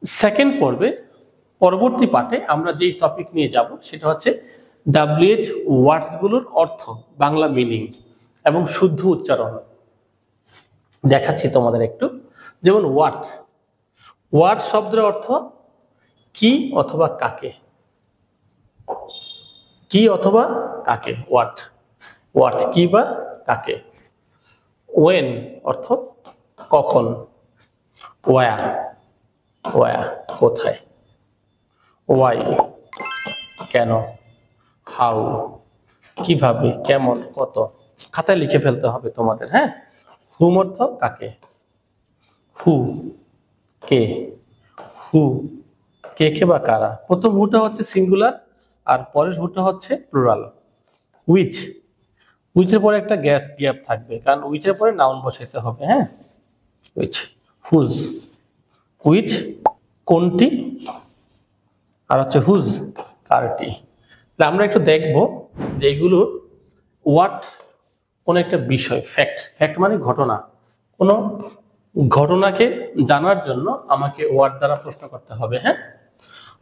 Second পর্বে পরবর্তী পাঠে আমরা যেই টপিক নিয়ে যাব সেটা হচ্ছে WH ওয়ার্ডসগুলোর অর্থ, বাংলা মিনিং এবং শুদ্ধ উচ্চারণ দেখাচ্ছি তোমাদের একটু। যেমন ওয়াট, ওয়াট শব্দের অর্থ কি অথবা কাকে, কি অথবা কাকে, ওয়াট, ওয়াট কি বা কাকে। ওয়েন অর্থ কখন, ওয়া, ওয়া কোথায়, ওয়াই কেন, হাউ কিভাবে, কেমন, কত। খাতায় লিখে ফেলতে হবে তোমাদের, হ্যাঁ। হুম অর্থ কাকে, হু কে, হু কে কে বা কারা। প্রথম হুটা হচ্ছে সিঙ্গুলার আর পরের হুটা হচ্ছে প্লুরাল। উইচ, উইচের পরে একটা গ্যাপ গ্যাপ থাকবে কারণ উইচের পরে নাউন বসাইতে হবে, হ্যাঁ। উইচ, হুজ, উইচ কোনটি, আর হচ্ছে হুজ কারটি। আমরা একটু দেখবো যে এগুলোর ওয়াট কোন একটা বিষয়, ফ্যাক্ট, ফ্যাক্ট মানে ঘটনা, কোন ঘটনাকে জানার জন্য আমাকে ওয়াট দ্বারা প্রশ্ন করতে হবে, হ্যাঁ।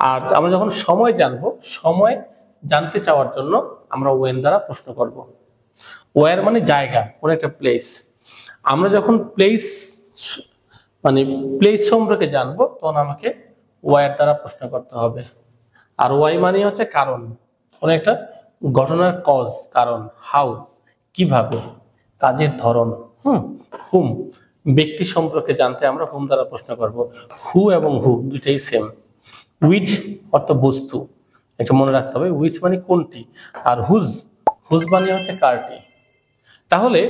আর আমরা যখন সময় জানবো, সময় জানতে চাওয়ার জন্য আমরা ওয়েন দ্বারা প্রশ্ন করব। ওয়ার মানে জায়গা, কোন একটা প্লেস। আমরা যখন প্লেস মানে প্লেস সম্পর্কে জানবো তখন আমাকে ওয়ার দ্বারা প্রশ্ন করতে হবে। আর ওয়াই মানে হচ্ছে কারণ, কোন একটা ঘটনার কজ, কারণ। হাউ কিভাবে, কাজের ধরন। হুম ব্যক্তি সম্পর্কে জানতে আমরা হুম দ্বারা প্রশ্ন করব। হু এবং হু দুইটাই সেম। উইচ অর্থ বস্তু, এটা মনে রাখতে হবে। উইচ মানে কোনটি, আর হুজ, হুজ মানে হচ্ছে কারটি। তাহলে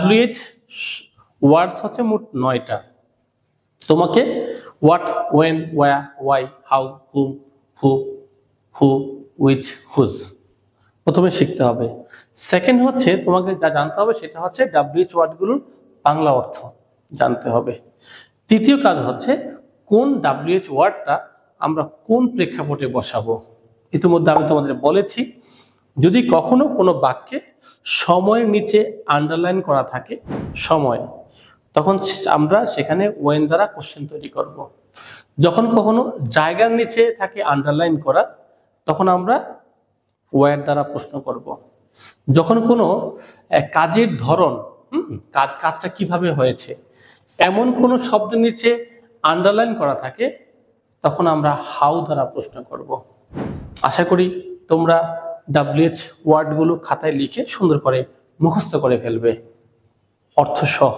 WH ওয়ার্ডস হচ্ছে মোট 9টা। তোমাকে what, when, where, why, how, whom, who, who, which, whose প্রথমে শিখতে হবে। সেকেন্ড হচ্ছে তোমাকে যা জানতে হবে সেটা হচ্ছে WH ওয়ার্ডগুলোর বাংলা অর্থ জানতে হবে। তৃতীয় কাজ হচ্ছে কোন WH ওয়ার্ডটা আমরা কোন প্রেক্ষাপটে বসাবো। ইতিমধ্যে আমি তোমাদের বলেছি, যদি কখনো কোনো বাক্যে সময়ের নিচে আন্ডারলাইন করা থাকে সময়, তখন আমরা সেখানে ওয়েন দ্বারা কোশ্চেন তৈরি করব। যখন কখনো জায়গার নিচে থাকে আন্ডারলাইন করা, তখন আমরা ওয়ার দ্বারা প্রশ্ন করব। যখন কোনো কাজের ধরন, কাজটা কিভাবে হয়েছে এমন কোন শব্দের নিচে আন্ডারলাইন করা থাকে, তখন আমরা হাউ দ্বারা প্রশ্ন করব। আশা করি তোমরা WH ওয়ার্ডগুলো খাতায় লিখে সুন্দর করে মুখস্থ করে ফেলবে অর্থ সহ।